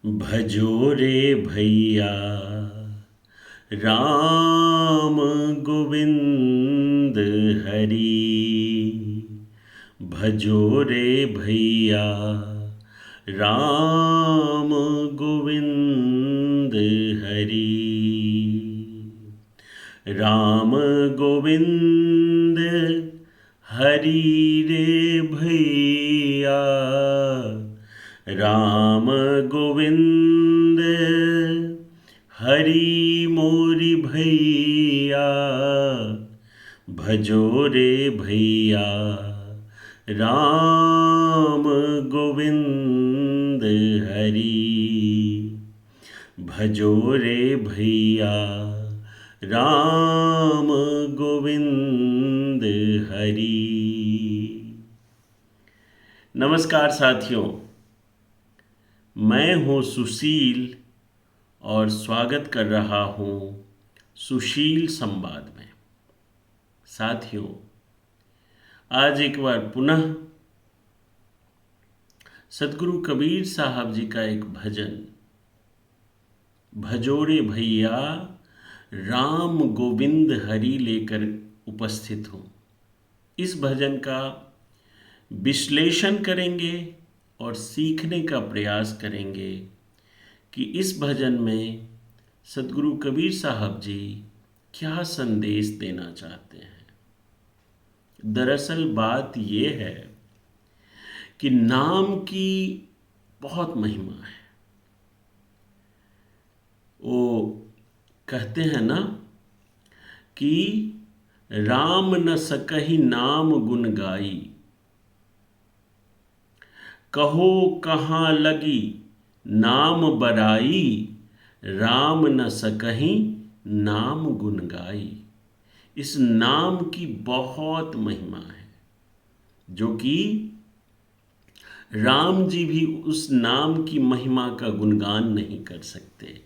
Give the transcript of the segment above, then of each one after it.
भजो रे भैया राम गोविंद हरि। भजो रे भैया राम गोविंद हरि। राम गोविंद हरि रे भैया राम गोविंद हरि मोरी भैया। भजो रे भैया राम गोविंद हरि। भजो रे भैया राम गोविंद हरि। नमस्कार साथियों, मैं हूँ सुशील और स्वागत कर रहा हूँ सुशील संवाद में। साथियों, आज एक बार पुनः सदगुरु कबीर साहब जी का एक भजन भजो रे भैया राम गोविंद हरि लेकर उपस्थित हूँ। इस भजन का विश्लेषण करेंगे और सीखने का प्रयास करेंगे कि इस भजन में सदगुरु कबीर साहब जी क्या संदेश देना चाहते हैं। दरअसल बात ये है कि नाम की बहुत महिमा है। वो कहते हैं ना कि राम न सकहि नाम गुण गाई, कहो कहाँ लगी नाम बराई, राम न सकहि नाम गुण गाई। इस नाम की बहुत महिमा है, जो कि राम जी भी उस नाम की महिमा का गुणगान नहीं कर सकते।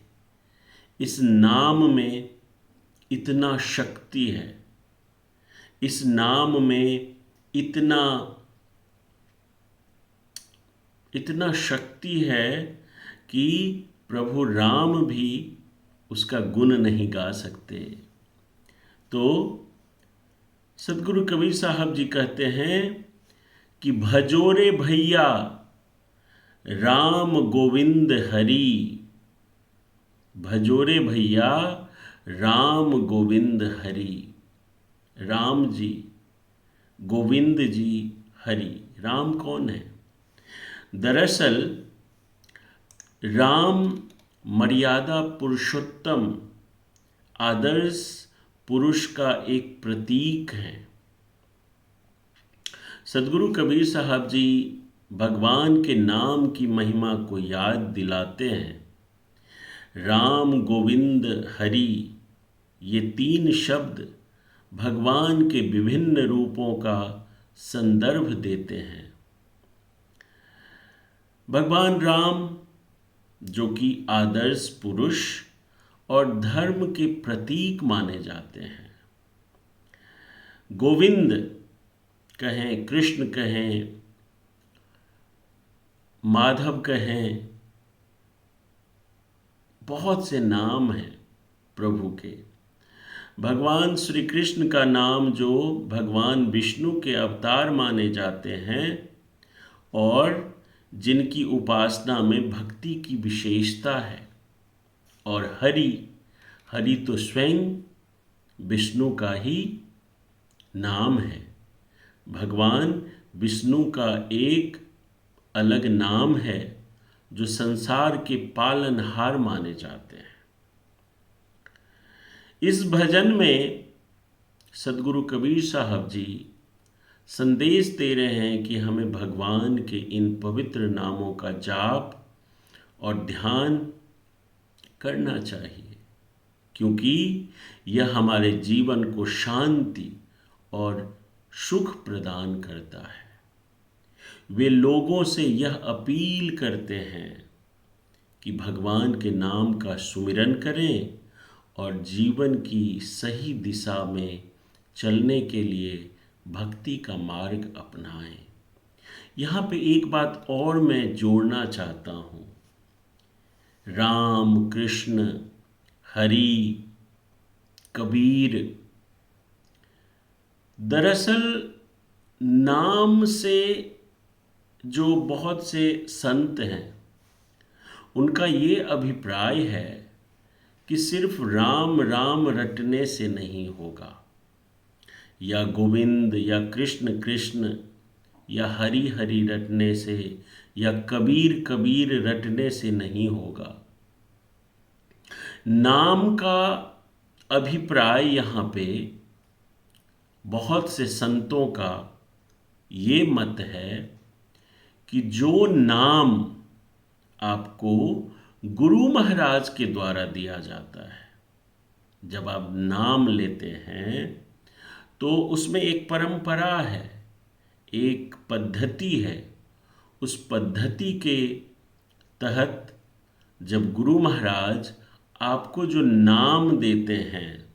इस नाम में इतना शक्ति है, इस नाम में इतना शक्ति है कि प्रभु राम भी उसका गुण नहीं गा सकते। तो सदगुरु कबीर साहब जी कहते हैं कि भजो रे भैया राम गोविंद हरि। भजो रे भैया राम गोविंद हरि। राम जी, गोविंद जी, हरि। राम कौन है? दरअसल राम मर्यादा पुरुषोत्तम आदर्श पुरुष का एक प्रतीक है। सदगुरु कबीर साहब जी भगवान के नाम की महिमा को याद दिलाते हैं। राम गोविंद हरि, ये तीन शब्द भगवान के विभिन्न रूपों का संदर्भ देते हैं। भगवान राम, जो कि आदर्श पुरुष और धर्म के प्रतीक माने जाते हैं। गोविंद कहें, कृष्ण कहें, माधव कहें, बहुत से नाम हैं प्रभु के। भगवान श्री कृष्ण का नाम जो भगवान विष्णु के अवतार माने जाते हैं और जिनकी उपासना में भक्ति की विशेषता है। और हरि, हरि तो स्वयं विष्णु का ही नाम है। भगवान विष्णु का एक अलग नाम है जो संसार के पालनहार माने जाते हैं। इस भजन में सदगुरु कबीर साहब जी संदेश दे रहे हैं कि हमें भगवान के इन पवित्र नामों का जाप और ध्यान करना चाहिए, क्योंकि यह हमारे जीवन को शांति और सुख प्रदान करता है। वे लोगों से यह अपील करते हैं कि भगवान के नाम का सुमिरन करें और जीवन की सही दिशा में चलने के लिए भक्ति का मार्ग अपनाएं। यहाँ पे एक बात और मैं जोड़ना चाहता हूँ राम, कृष्ण, हरि, कबीर। दरअसल नाम से जो बहुत से संत हैं उनका ये अभिप्राय है कि सिर्फ राम राम रटने से नहीं होगा, या गोविंद या कृष्ण कृष्ण या हरि हरि रटने से या कबीर कबीर रटने से नहीं होगा। नाम का अभिप्राय यहाँ पे बहुत से संतों का ये मत है कि जो नाम आपको गुरु महाराज के द्वारा दिया जाता है, जब आप नाम लेते हैं तो उसमें एक परंपरा है, एक पद्धति है। उस पद्धति के तहत जब गुरु महाराज आपको जो नाम देते हैं,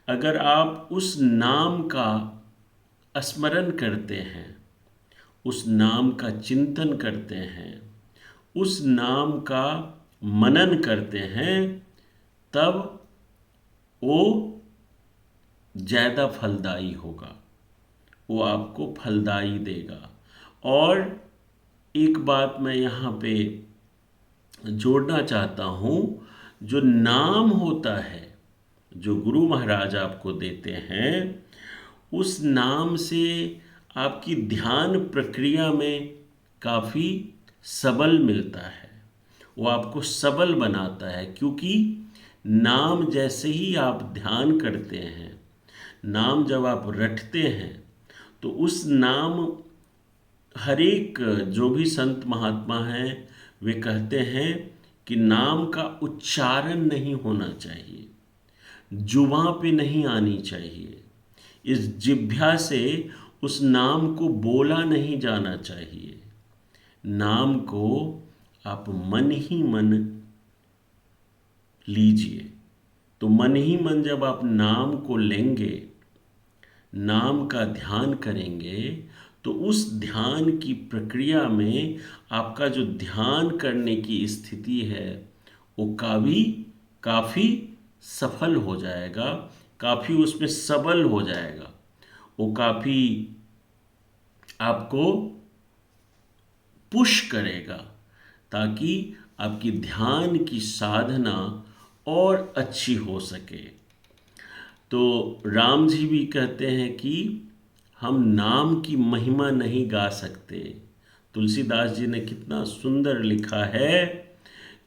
अगर आप उस नाम का स्मरण करते हैं, उस नाम का चिंतन करते हैं, उस नाम का मनन करते हैं, तब वो ज़्यादा फलदायी होगा, वो आपको फलदायी देगा। और एक बात मैं यहाँ पे जोड़ना चाहता हूँ, जो नाम होता है जो गुरु महाराज आपको देते हैं, उस नाम से आपकी ध्यान प्रक्रिया में काफ़ी सबल मिलता है, वो आपको सबल बनाता है। क्योंकि नाम जैसे ही आप ध्यान करते हैं, नाम जब आप रटते हैं, तो उस नाम, हर एक जो भी संत महात्मा हैं वे कहते हैं कि नाम का उच्चारण नहीं होना चाहिए, जुबां पे नहीं आनी चाहिए, इस जिह्वा से उस नाम को बोला नहीं जाना चाहिए। नाम को आप मन ही मन लीजिए। तो मन ही मन जब आप नाम को लेंगे, नाम का ध्यान करेंगे, तो उस ध्यान की प्रक्रिया में आपका जो ध्यान करने की स्थिति है वो काफ़ी सफल हो जाएगा, काफ़ी उसमें सबल हो जाएगा, वो काफ़ी आपको पुश करेगा, ताकि आपकी ध्यान की साधना और अच्छी हो सके। तो राम जी भी कहते हैं कि हम नाम की महिमा नहीं गा सकते। तुलसीदास जी ने कितना सुंदर लिखा है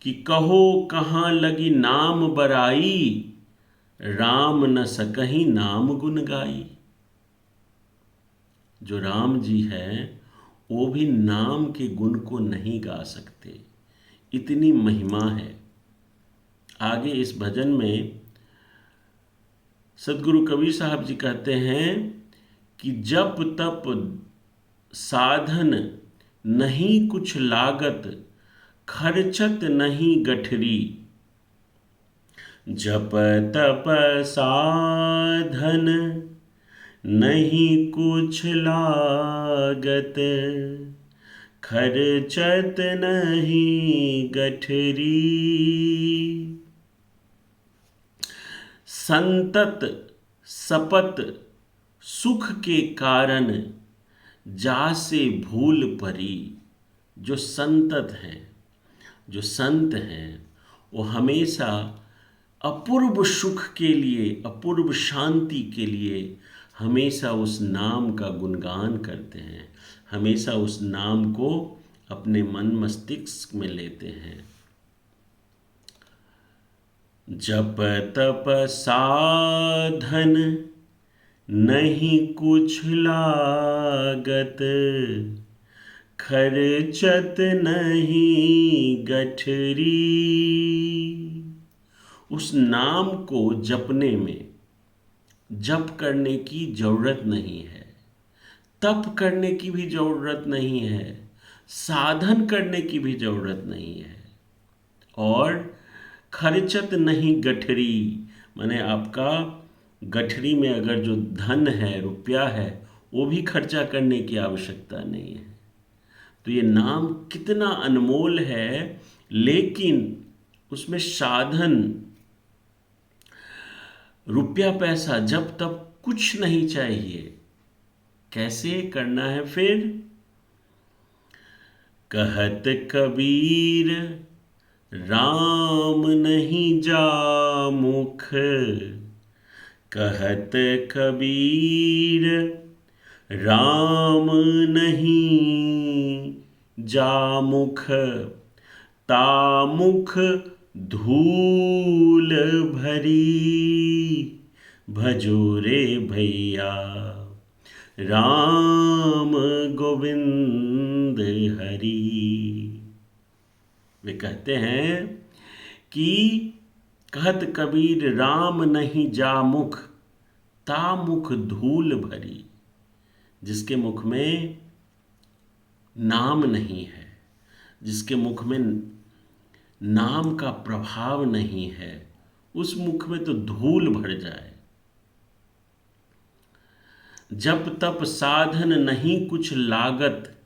कि कहो कहाँ लगी नाम बराई, राम न सकहीं नाम गुन गाई। जो राम जी हैं वो भी नाम के गुण को नहीं गा सकते, इतनी महिमा है। आगे इस भजन में सदगुरु कबीर साहब जी कहते हैं कि जप तप साधन नहीं कुछ लागत, खर्चत नहीं गठरी। जप तप साधन नहीं कुछ लागत, खर्चत नहीं गठरी। संतत सपत सुख के कारण, जासे भूल परी। जो संतत हैं, जो संत हैं, वो हमेशा अपूर्व सुख के लिए, अपूर्व शांति के लिए हमेशा उस नाम का गुणगान करते हैं, हमेशा उस नाम को अपने मन मस्तिष्क में लेते हैं। जप तप साधन नहीं कुछ लागत, खर्चत नहीं गठरी। उस नाम को जपने में जप करने की जरूरत नहीं है, तप करने की भी जरूरत नहीं है, साधन करने की भी जरूरत नहीं है, और खर्चत नहीं गठरी, माने आपका गठरी में अगर जो धन है, रुपया है, वो भी खर्चा करने की आवश्यकता नहीं है। तो ये नाम कितना अनमोल है, लेकिन उसमें साधन, रुपया पैसा जब तब कुछ नहीं चाहिए। कैसे करना है फिर? कहत कबीर राम नहीं जामुख, कहत कबीर राम नहीं जामुख, तामुख धूल भरी, भजो रे भैया राम गोविंद हरि। वे कहते हैं कि कहत कबीर राम नहीं जामुख, तामुख धूल भरी। जिसके मुख में नाम नहीं है, जिसके मुख में नाम का प्रभाव नहीं है, उस मुख में तो धूल भर जाए। जप तप साधन नहीं कुछ लागत,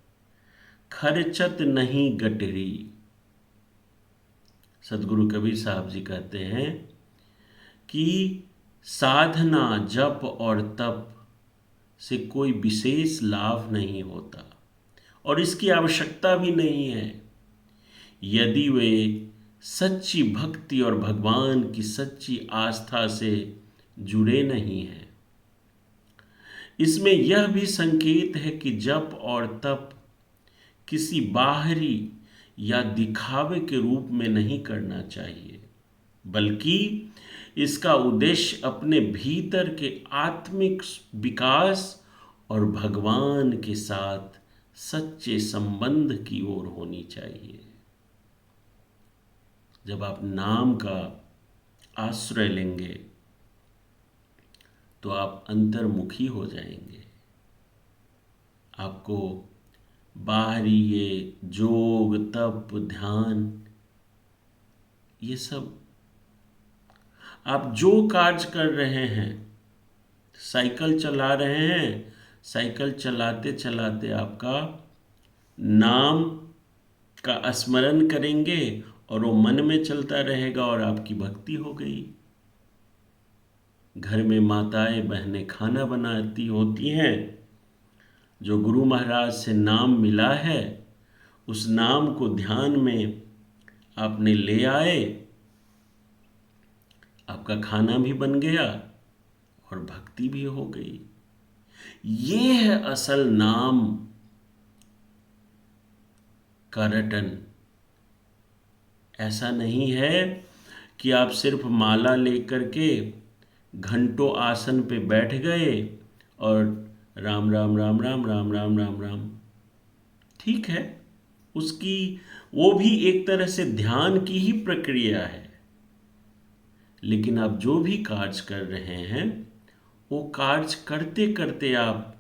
खर्चत नहीं गटरी। सदगुरु कबीर साहब जी कहते हैं कि साधना जप और तप से कोई विशेष लाभ नहीं होता और इसकी आवश्यकता भी नहीं है, यदि वे सच्ची भक्ति और भगवान की सच्ची आस्था से जुड़े नहीं हैं। इसमें यह भी संकेत है कि जप और तप किसी बाहरी या दिखावे के रूप में नहीं करना चाहिए, बल्कि इसका उद्देश्य अपने भीतर के आत्मिक विकास और भगवान के साथ सच्चे संबंध की ओर होनी चाहिए। जब आप नाम का आश्रय लेंगे तो आप अंतर्मुखी हो जाएंगे। आपको बाहरी ये जोग तप ध्यान ये सब, आप जो कार्य कर रहे हैं, साइकिल चला रहे हैं, साइकिल चलाते चलाते आपका नाम का स्मरण करेंगे और वो मन में चलता रहेगा और आपकी भक्ति हो गई। घर में माताएं बहनें खाना बनाती होती हैं, जो गुरु महाराज से नाम मिला है उस नाम को ध्यान में आपने ले आए, आपका खाना भी बन गया और भक्ति भी हो गई। ये है असल नाम का रटन। ऐसा नहीं है कि आप सिर्फ माला लेकर के घंटों आसन पे बैठ गए और राम राम राम राम राम राम राम राम। ठीक है, उसकी वो भी एक तरह से ध्यान की ही प्रक्रिया है, लेकिन आप जो भी कार्य कर रहे हैं वो कार्य करते करते आप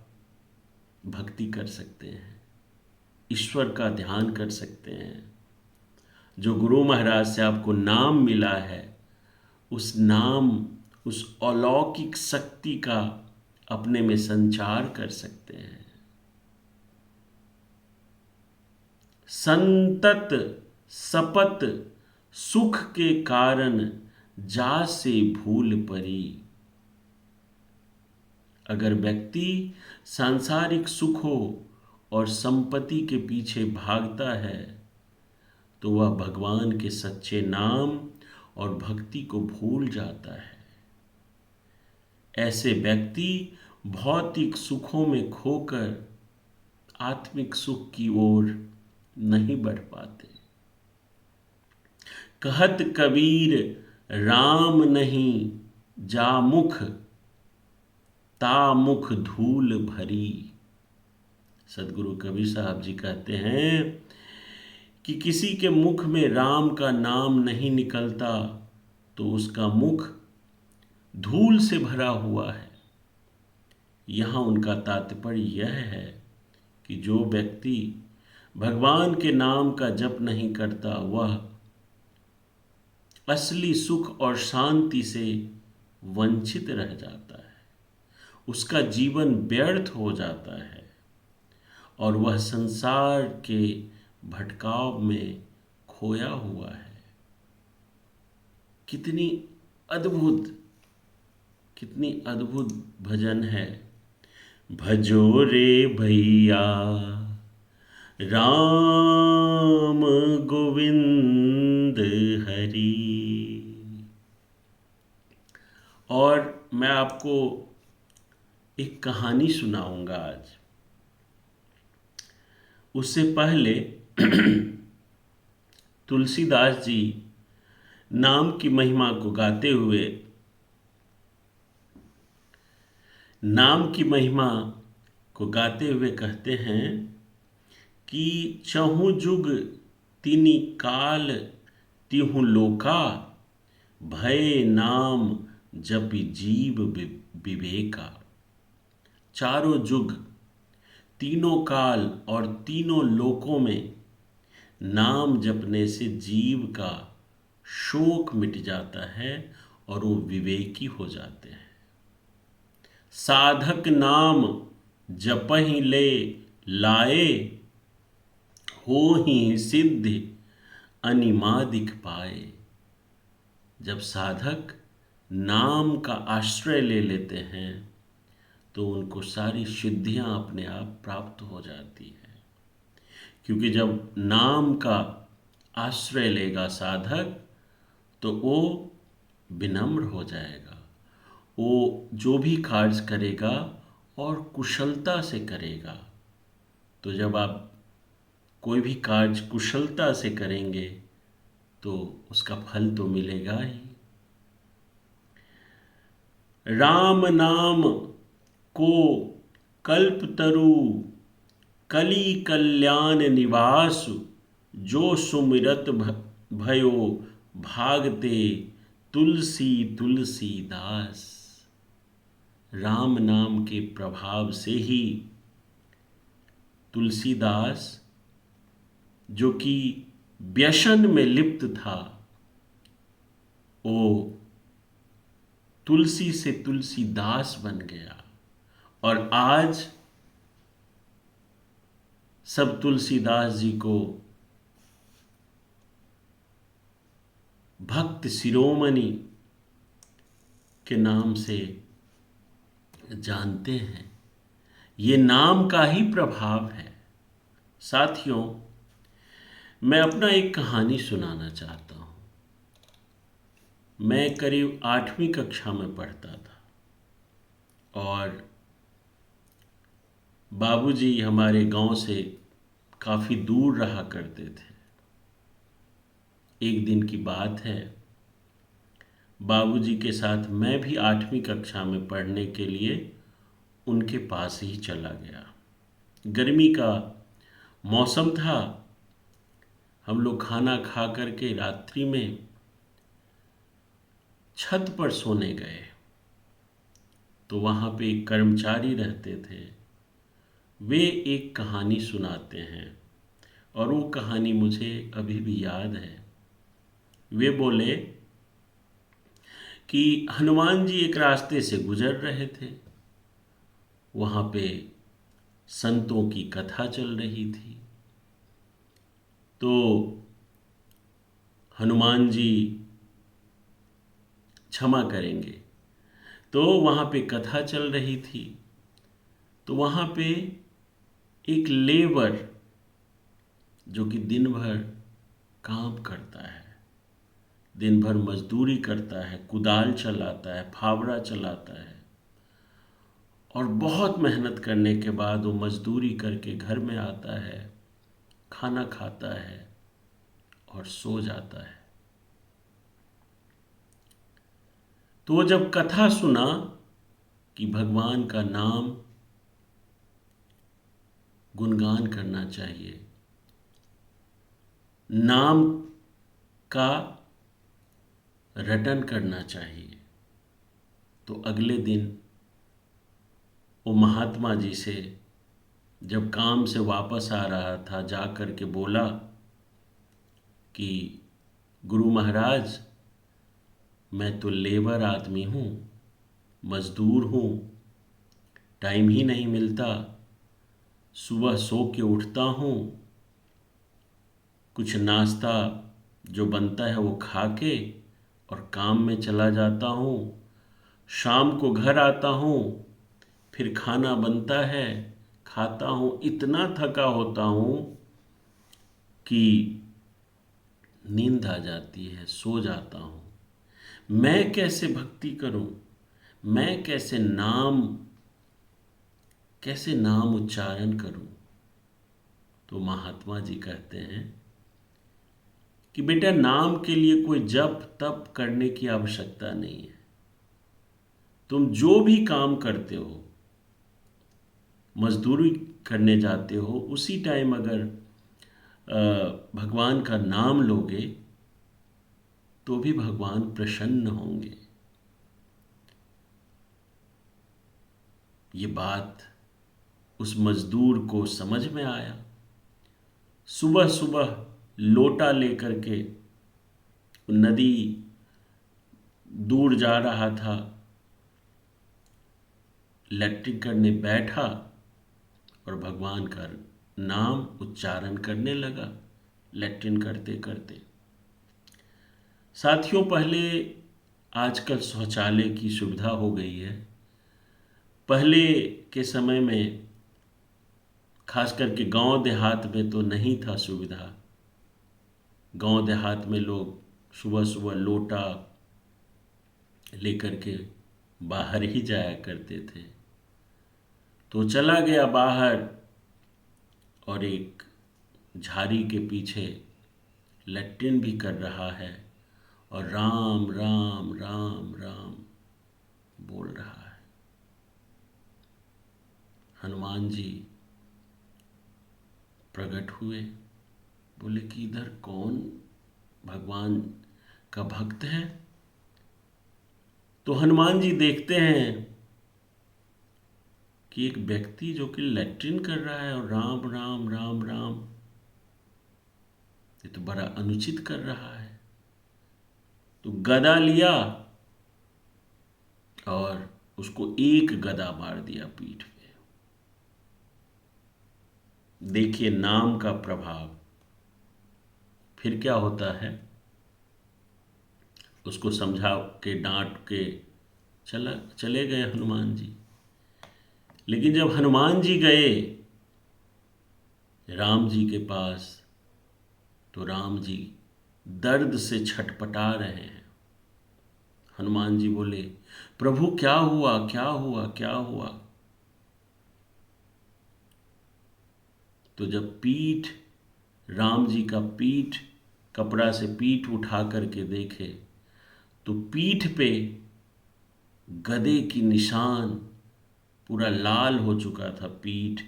भक्ति कर सकते हैं, ईश्वर का ध्यान कर सकते हैं। जो गुरु महाराज से आपको नाम मिला है उस नाम, उस अलौकिक शक्ति का अपने में संचार कर सकते हैं। संतत सपत सुख के कारण जा से भूल परी। अगर व्यक्ति सांसारिक सुखों और संपत्ति के पीछे भागता है तो वह भगवान के सच्चे नाम और भक्ति को भूल जाता है। ऐसे व्यक्ति भौतिक सुखों में खोकर आत्मिक सुख की ओर नहीं बढ़ पाते। कहत कबीर राम नहीं जामुख, तामुख धूल भरी। सदगुरु कबीर साहब जी कहते हैं कि किसी के मुख में राम का नाम नहीं निकलता तो उसका मुख धूल से भरा हुआ है। यहाँ उनका तात्पर्य यह है कि जो व्यक्ति भगवान के नाम का जप नहीं करता वह असली सुख और शांति से वंचित रह जाता है, उसका जीवन व्यर्थ हो जाता है और वह संसार के भटकाव में खोया हुआ है। कितनी अद्भुत, कितनी अद्भुत भजन है। भजो रे भैया राम गोविंद हरि। और मैं आपको एक कहानी सुनाऊंगा आज। उससे पहले तुलसीदास जी नाम की महिमा को गाते हुए, नाम की महिमा को गाते हुए कहते हैं कि चहु जुग तिनि काल तिहु लोका, भय नाम जपि जीव विवेका। चारों जुग, तीनों काल और तीनों लोकों में नाम जपने से जीव का शोक मिट जाता है और वो विवेकी हो जाते हैं। साधक नाम जपहि ले लाए, होहि सिद्धि अनिमादिक पाए। जब साधक नाम का आश्रय ले लेते हैं तो उनको सारी सिद्धियां अपने आप प्राप्त हो जाती हैं। क्योंकि जब नाम का आश्रय लेगा साधक तो वो विनम्र हो जाएगा, वो जो भी कार्य करेगा और कुशलता से करेगा। तो जब आप कोई भी कार्य कुशलता से करेंगे तो उसका फल तो मिलेगा ही। राम नाम को कल्पतरु कली कल्याण निवास, जो सुमिरत भयो भागते तुलसी तुलसीदास। राम नाम के प्रभाव से ही तुलसीदास, जो कि व्यसन में लिप्त था, वो तुलसी से तुलसीदास बन गया। और आज सब तुलसीदास जी को भक्त शिरोमणि के नाम से जानते हैं। ये नाम का ही प्रभाव है। साथियों, मैं अपना एक कहानी सुनाना चाहता हूँ। मैं करीब 8वीं कक्षा में पढ़ता था और बाबूजी हमारे गांव से काफ़ी दूर रहा करते थे। एक दिन की बात है, बाबूजी के साथ मैं भी 8वीं कक्षा में पढ़ने के लिए उनके पास ही चला गया। गर्मी का मौसम था। हम लोग खाना खा करके रात्रि में छत पर सोने गए। तो वहाँ पे एक कर्मचारी रहते थे। वे एक कहानी सुनाते हैं और वो कहानी मुझे अभी भी याद है। वे बोले कि हनुमान जी एक रास्ते से गुजर रहे थे। वहाँ पे संतों की कथा चल रही थी। तो हनुमान जी क्षमा करेंगे, तो वहाँ पे कथा चल रही थी। तो वहाँ पे एक लेबर, जो कि दिन भर काम करता है, दिन भर मजदूरी करता है, कुदाल चलाता है, फावड़ा चलाता है, और बहुत मेहनत करने के बाद वो मजदूरी करके घर में आता है, खाना खाता है और सो जाता है। तो जब कथा सुना कि भगवान का नाम गुणगान करना चाहिए, नाम का रटन करना चाहिए, तो अगले दिन वो महात्मा जी से जब काम से वापस आ रहा था, जा कर के बोला कि गुरु महाराज, मैं तो लेबर आदमी हूँ, मजदूर हूँ, टाइम ही नहीं मिलता, सुबह सो के उठता हूँ, कुछ नाश्ता जो बनता है वो खा के और काम में चला जाता हूँ, शाम को घर आता हूँ, फिर खाना बनता है, खाता हूँ, इतना थका होता हूँ कि नींद आ जाती है, सो जाता हूँ। मैं कैसे भक्ति करूं? मैं कैसे नाम उच्चारण करूं? तो महात्मा जी कहते हैं कि बेटा, नाम के लिए कोई जप तप करने की आवश्यकता नहीं है। तुम जो भी काम करते हो, मजदूरी करने जाते हो, उसी टाइम अगर भगवान का नाम लोगे तो भी भगवान प्रसन्न होंगे। ये बात उस मजदूर को समझ में आया। सुबह सुबह लोटा लेकर के नदी दूर जा रहा था, लैट्रिन करने बैठा और भगवान का नाम उच्चारण करने लगा लैट्रिन करते करते। साथियों, पहले आजकल शौचालय की सुविधा हो गई है। पहले के समय में खास करके गांव देहात में तो नहीं था सुविधा। गांव देहात में लोग सुबह सुबह लोटा लेकर के बाहर ही जाया करते थे। तो चला गया बाहर और एक झाड़ी के पीछे लैट्रिन भी कर रहा है और राम राम राम राम बोल रहा है। हनुमान जी प्रकट हुए, बोले कि इधर कौन भगवान का भक्त है? तो हनुमान जी देखते हैं कि एक व्यक्ति जो कि लैट्रिन कर रहा है और राम राम राम राम, ये तो बड़ा अनुचित कर रहा है। तो गदा लिया और उसको एक गदा मार दिया पीठ पे। देखिए नाम का प्रभाव। फिर क्या होता है, उसको समझा के डांट के चले गए हनुमान जी। लेकिन जब हनुमान जी गए राम जी के पास, तो राम जी दर्द से छटपटा रहे हैं। हनुमान जी बोले, प्रभु क्या हुआ क्या हुआ क्या हुआ? तो जब राम जी का कपड़ा से पीठ उठा करके देखे तो पीठ पे गदे की निशान, पूरा लाल हो चुका था पीठ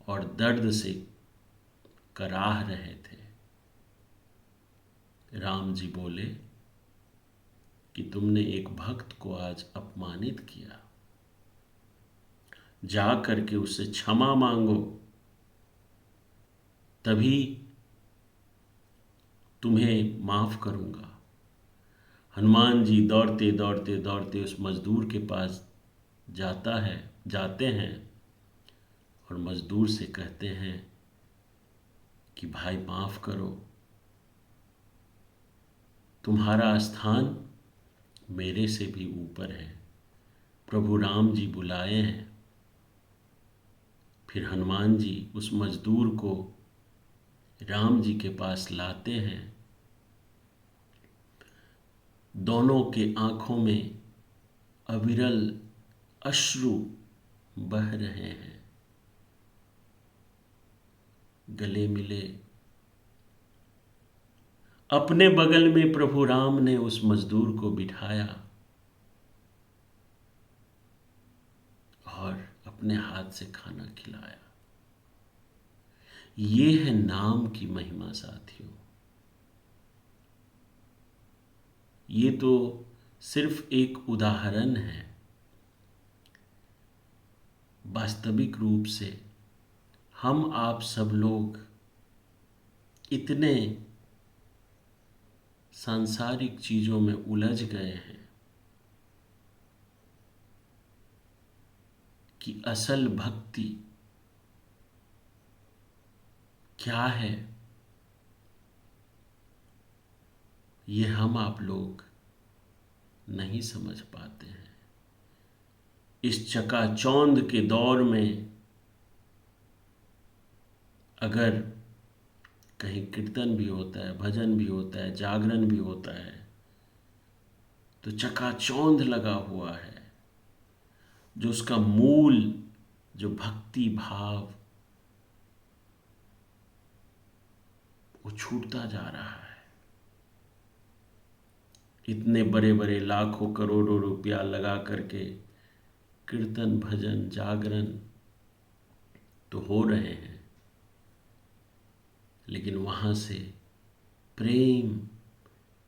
और दर्द से कराह रहे थे। राम जी बोले कि तुमने एक भक्त को आज अपमानित किया, जा करके उससे क्षमा मांगो, तभी तुम्हें माफ करूंगा। हनुमान जी दौड़ते दौड़ते दौड़ते उस मजदूर के पास जाते हैं और मजदूर से कहते हैं कि भाई माफ करो, तुम्हारा स्थान मेरे से भी ऊपर है, प्रभु राम जी बुलाए हैं। फिर हनुमान जी उस मजदूर को राम जी के पास लाते हैं। दोनों के आंखों में अविरल अश्रु बह रहे हैं, गले मिले। अपने बगल में प्रभु राम ने उस मजदूर को बिठाया और अपने हाथ से खाना खिलाया। ये है नाम की महिमा साथियों। ये तो सिर्फ एक उदाहरण है। वास्तविक रूप से हम आप सब लोग इतने सांसारिक चीजों में उलझ गए हैं कि असल भक्ति क्या है, ये हम आप लोग नहीं समझ पाते हैं। इस चकाचौंध के दौर में अगर कहीं कीर्तन भी होता है, भजन भी होता है, जागरण भी होता है, तो चकाचौंध लगा हुआ है, जो उसका मूल, जो भक्ति भाव, वो छूटता जा रहा है। इतने बड़े बड़े लाखों करोड़ों रुपया लगा करके कीर्तन भजन जागरण तो हो रहे हैं, लेकिन वहाँ से प्रेम,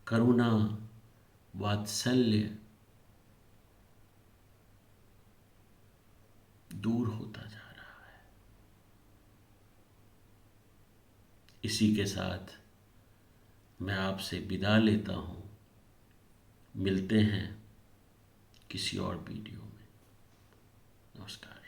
करुणा, वात्सल्य दूर होता जा रहा है। इसी के साथ मैं आपसे विदा लेता हूँ। मिलते हैं किसी और वीडियो में। नमस्कार।